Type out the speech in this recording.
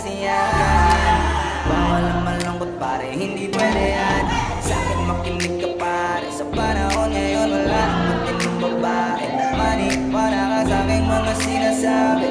kasi yan. Bawal ang malungkot pare, hindi pwede yan. Sa'kin makinig ka pare, sa panahon ngayon wala nang matinong babae. Maniwala ka sa'king mga sinasabi.